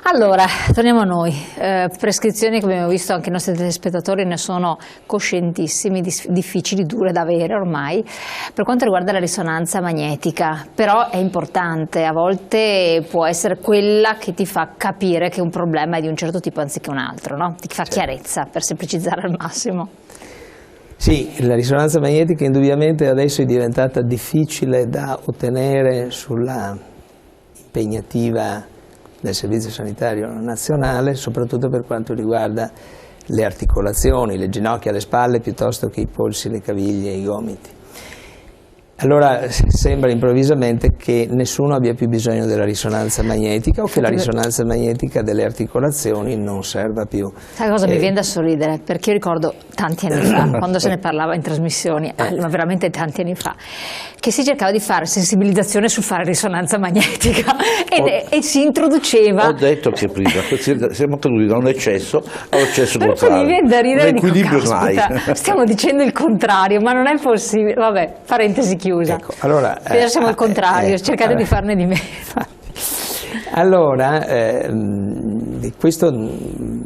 Allora, torniamo a noi. Prescrizioni che abbiamo visto, anche i nostri telespettatori ne sono coscientissimi, difficili, dure da avere ormai. Per quanto riguarda la risonanza magnetica, però è importante, a volte può essere quella che ti fa capire che un problema è di un certo tipo anziché un altro, no? Ti fa chiarezza, per semplicizzare al massimo. Sì, la risonanza magnetica indubbiamente adesso è diventata difficile da ottenere sulla impegnativa del Servizio Sanitario Nazionale, soprattutto per quanto riguarda le articolazioni, le ginocchia, le spalle, piuttosto che i polsi, le caviglie e i gomiti. Allora sembra improvvisamente che nessuno abbia più bisogno della risonanza magnetica o che la risonanza magnetica delle articolazioni non serva più. Sai cosa mi viene da sorridere? Perché io ricordo tanti anni fa, quando se ne parlava in trasmissioni, ma veramente tanti anni fa, che si cercava di fare sensibilizzazione sul fare risonanza magnetica e si introduceva. Ho detto che prima siamo caduti da un eccesso all'eccesso contrario. Mi viene da ridere, un equilibrio mai. Stiamo dicendo il contrario, ma non è possibile. Vabbè, parentesi chiusa. Ecco, allora, siamo al contrario, cercate di farne di meno. Allora, questo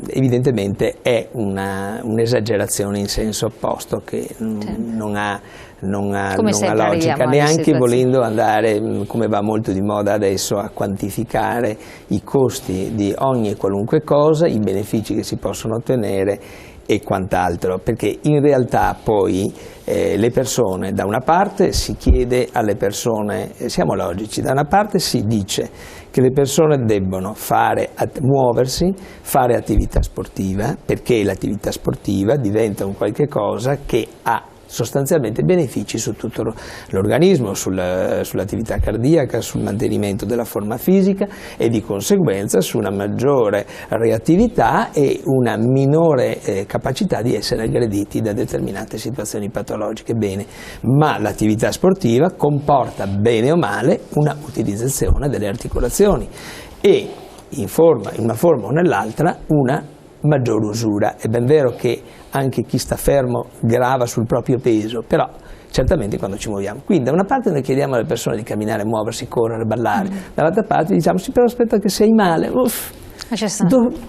evidentemente è un'esagerazione in senso opposto che non ha logica, neanche volendo andare, come va molto di moda adesso, a quantificare i costi di ogni e qualunque cosa, i benefici che si possono ottenere e quant'altro, perché in realtà poi le persone, da una parte si chiede alle persone, siamo logici, da una parte si dice che le persone debbono muoversi, fare attività sportiva, perché l'attività sportiva diventa un qualche cosa che ha sostanzialmente benefici su tutto l'organismo, sull'attività cardiaca, sul mantenimento della forma fisica e di conseguenza su una maggiore reattività e una minore capacità di essere aggrediti da determinate situazioni patologiche. Bene, ma l'attività sportiva comporta bene o male una utilizzazione delle articolazioni e in una forma o nell'altra una maggior usura. È ben vero che anche chi sta fermo grava sul proprio peso, però certamente quando ci muoviamo. Quindi da una parte noi chiediamo alle persone di camminare, muoversi, correre, ballare, dall'altra parte diciamo sì, però aspetta che sei male,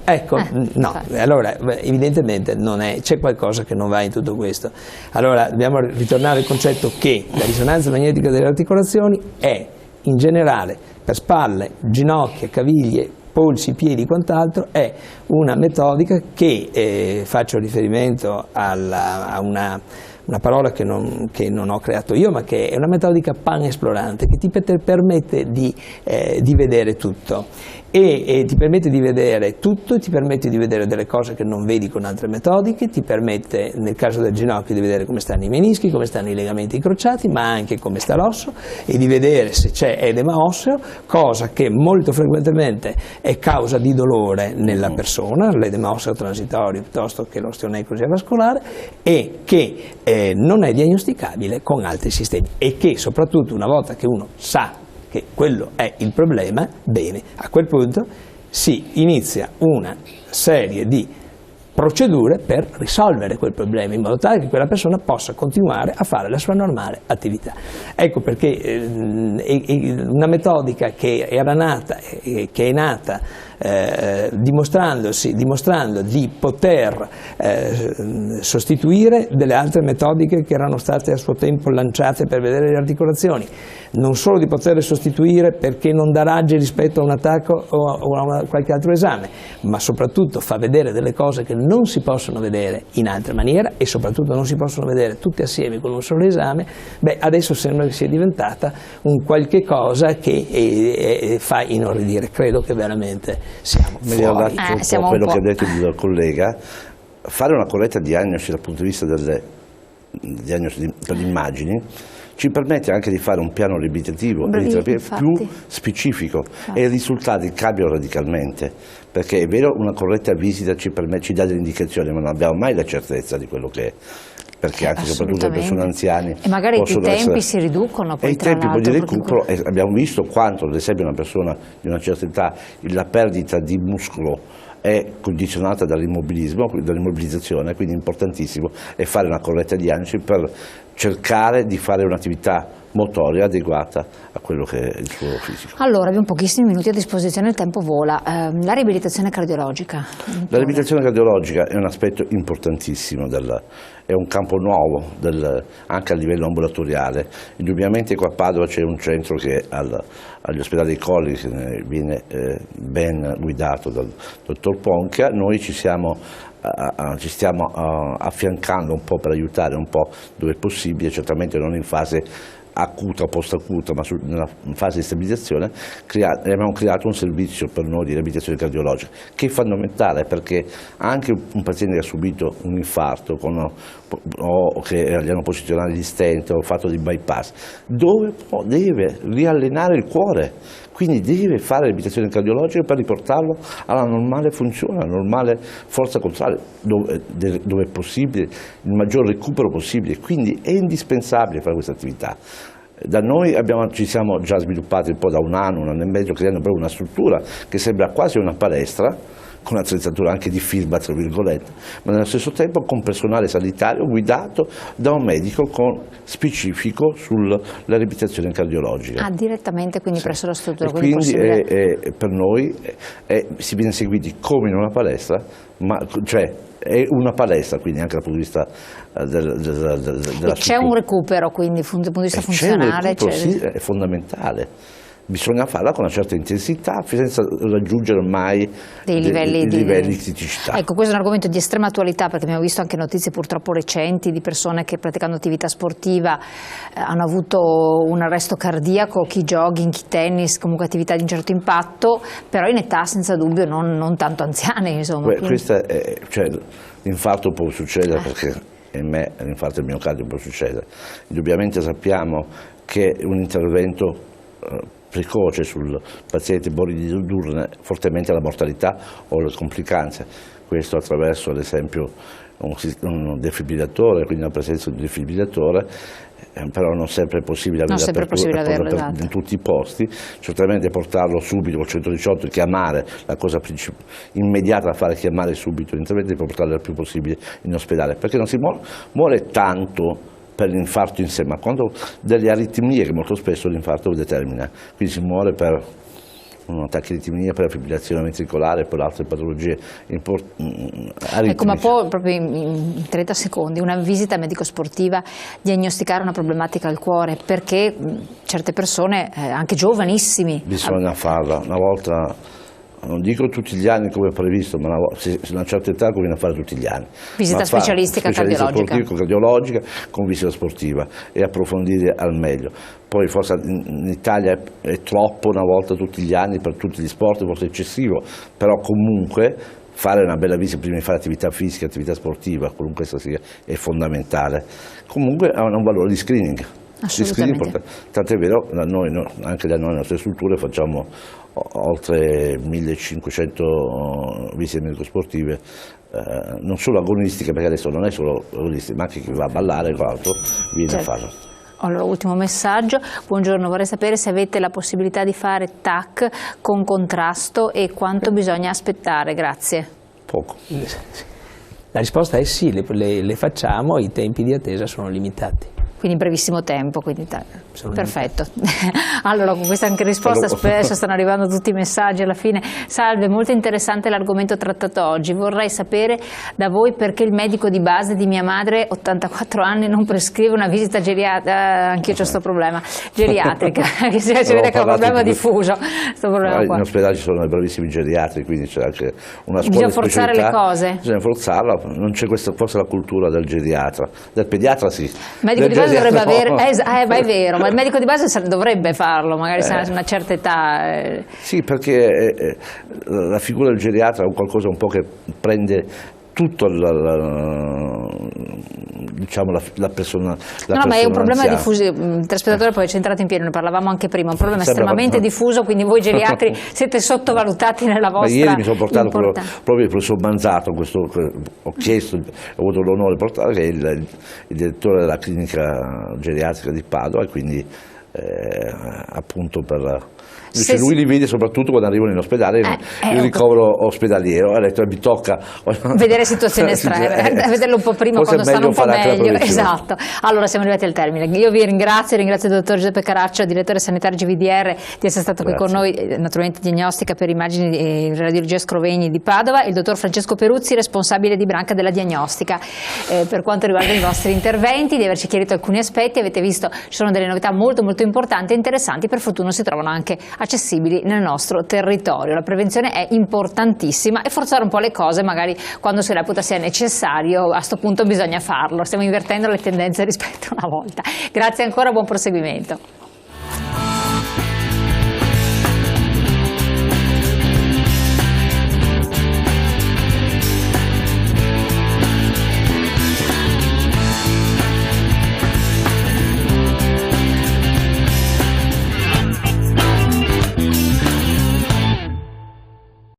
ecco, no, allora evidentemente c'è qualcosa che non va in tutto questo. Allora dobbiamo ritornare al concetto che la risonanza magnetica delle articolazioni è in generale per spalle, ginocchia, caviglie, polsi, piedi, quant'altro, è una metodica che, faccio riferimento a una parola che non ho creato io, ma che è una metodica panesplorante, che ti permette di vedere tutto. E ti permette di vedere tutto, ti permette di vedere delle cose che non vedi con altre metodiche, ti permette nel caso del ginocchio di vedere come stanno i menischi, come stanno i legamenti incrociati, ma anche come sta l'osso e di vedere se c'è edema osseo, cosa che molto frequentemente è causa di dolore nella persona, l'edema osseo transitorio piuttosto che l'osteonecrosi avascolare, e che non è diagnosticabile con altri sistemi e che soprattutto una volta che uno sa che quello è il problema, bene, a quel punto si inizia una serie di procedure per risolvere quel problema in modo tale che quella persona possa continuare a fare la sua normale attività. Ecco perché una metodica che è nata dimostrando di poter sostituire delle altre metodiche che erano state a suo tempo lanciate per vedere le articolazioni, non solo di poterle sostituire perché non dà raggi rispetto a un attacco o a qualche altro esame, ma soprattutto fa vedere delle cose che non si possono vedere in altra maniera e soprattutto non si possono vedere tutte assieme con un solo esame. Adesso sembra che sia diventata un qualche cosa che fa inorridire. Credo che veramente siamo fuori. Un po' quello che ha detto il collega, fare una corretta diagnosi dal punto di vista delle diagnosi per le immagini ci permette anche di fare un piano riabilitativo e di terapia più specifico e i risultati cambiano radicalmente, perché è vero una corretta visita ci dà delle indicazioni, ma non abbiamo mai la certezza di quello che è, perché anche soprattutto le persone anziane e magari i tempi si riducono poi, e i tempi di recupero, abbiamo visto quanto ad esempio una persona di una certa età la perdita di muscolo è condizionata dall'immobilizzazione, quindi è importantissimo è fare una corretta diagnosi per cercare di fare un'attività motoria adeguata a quello che è il suo fisico. Allora, abbiamo pochissimi minuti a disposizione, il tempo vola. La riabilitazione cardiologica? La riabilitazione cardiologica è un aspetto importantissimo, è un campo nuovo anche a livello ambulatoriale. Indubbiamente qua a Padova c'è un centro che agli ospedali dei Colli che viene ben guidato dal dottor Ponca. Noi ci stiamo affiancando un po' per aiutare un po' dove è possibile, certamente non in fase acuta o post-acuta, ma nella fase di stabilizzazione. Abbiamo creato un servizio per noi di riabilitazione cardiologica che è fondamentale, perché anche un paziente che ha subito un infarto o che gli hanno posizionato gli stent o fatto di bypass, deve riallenare il cuore, quindi deve fare riabilitazione cardiologica per riportarlo alla normale funzione, alla normale forza contraria, dove è possibile, il maggior recupero possibile, quindi è indispensabile fare questa attività. Da noi ci siamo già sviluppati un po' da un anno e mezzo, creando proprio una struttura che sembra quasi una palestra, con attrezzatura anche di firma, tra virgolette, ma nello stesso tempo con personale sanitario guidato da un medico specifico sulla riabilitazione cardiologica. Direttamente quindi presso la struttura. E quindi per noi si viene seguiti come in una palestra, cioè è una palestra, quindi anche dal punto di vista della c'è un recupero, quindi dal punto di vista funzionale? Sì, è fondamentale. Bisogna farla con una certa intensità senza raggiungere mai dei livelli di criticità. Ecco, questo è un argomento di estrema attualità, perché abbiamo visto anche notizie purtroppo recenti di persone che praticando attività sportiva hanno avuto un arresto cardiaco, chi jogging, chi tennis, comunque attività di un certo impatto, però in età senza dubbio non tanto anziane, insomma. L'infarto può succedere perché l'infarto del miocardio può succedere. Indubbiamente sappiamo che un intervento precoce sul paziente può ridurre fortemente la mortalità o le complicanze, questo attraverso ad esempio un defibrillatore, quindi la presenza di un defibrillatore, però non sempre è possibile averlo in tutti i posti. Certamente portarlo subito al 118, chiamare, la cosa immediata da fare è chiamare subito l'intervento per portarlo il più possibile in ospedale, perché non si muore tanto per l'infarto in sé, ma quando delle aritmie che molto spesso l'infarto determina, quindi si muore per un tachiritmia, per la fibrillazione ventricolare, per altre patologie Ecco, ma può proprio in 30 secondi una visita medico-sportiva diagnosticare una problematica al cuore? Perché certe persone, anche giovanissimi... Bisogna farla, una volta... Non dico tutti gli anni come previsto, ma se una certa età conviene a fare tutti gli anni. Visita specialistica cardiologica. Cardiologica con visita sportiva e approfondire al meglio. Poi forse in Italia è troppo una volta tutti gli anni per tutti gli sport, forse eccessivo, però comunque fare una bella visita prima di fare attività fisica, attività sportiva, qualunque essa sia, è fondamentale. Comunque ha un valore di screening. Tant'è vero, anche da noi nelle nostre strutture facciamo oltre 1500 visite medico-sportive, non solo agonistiche, perché adesso non è solo agonistiche, ma anche chi va a ballare o altro viene a farlo. Allora, ultimo messaggio. Buongiorno, vorrei sapere se avete la possibilità di fare TAC con contrasto e quanto bisogna aspettare. Grazie. Poco. La risposta è sì, le facciamo, i tempi di attesa sono limitati. Quindi in brevissimo tempo, quindi perfetto. Allora, con questa anche risposta spesso stanno arrivando tutti i messaggi alla fine. Salve, molto interessante l'argomento trattato oggi. Vorrei sapere da voi perché il medico di base di mia madre, 84 anni, non prescrive una visita geriatrica, anch'io ho questo problema, geriatrica, che si vede che è un problema diffuso. In ospedale ci sono dei bravissimi geriatri, quindi c'è anche una scuola. Bisogna forzare le cose? Bisogna forzarla, non c'è forse la cultura del geriatra, del pediatra sì. Medico di base dovrebbe avere, ma è vero, ma il medico di base dovrebbe farlo, magari se ha una certa età. Sì, perché la figura del geriatra è qualcosa un po' che prende tutto la persona. No, ma è un problema diffuso. Il telespettatore poi è centrato in pieno, ne parlavamo anche prima, un problema estremamente diffuso, quindi voi geriatri siete sottovalutati nella vostra. Ma ieri mi sono portato proprio il professor Manzato, ho chiesto, ho avuto l'onore di portare, che è il direttore della clinica geriatrica di Padova, e quindi appunto per... Dice, lui li vede soprattutto quando arrivano in ospedale, il ricovero ospedaliero, ha detto mi tocca vedere situazioni estreme, vederlo un po' prima quando stanno un po' meglio. Esatto. Allora siamo arrivati al termine. Io vi ringrazio il dottor Giuseppe Caraccio, direttore sanitario GVDR, di essere stato qui con noi, naturalmente diagnostica per immagini e radiologia Scrovegni di Padova, e il dottor Francesco Peruzzi, responsabile di branca della diagnostica. Per quanto riguarda i vostri interventi, di averci chiarito alcuni aspetti, avete visto ci sono delle novità molto importanti e interessanti, per fortuna si trovano anche accessibili nel nostro territorio. La prevenzione è importantissima e forzare un po' le cose, magari quando si reputa sia necessario, a sto punto bisogna farlo. Stiamo invertendo le tendenze rispetto a una volta. Grazie ancora, buon proseguimento.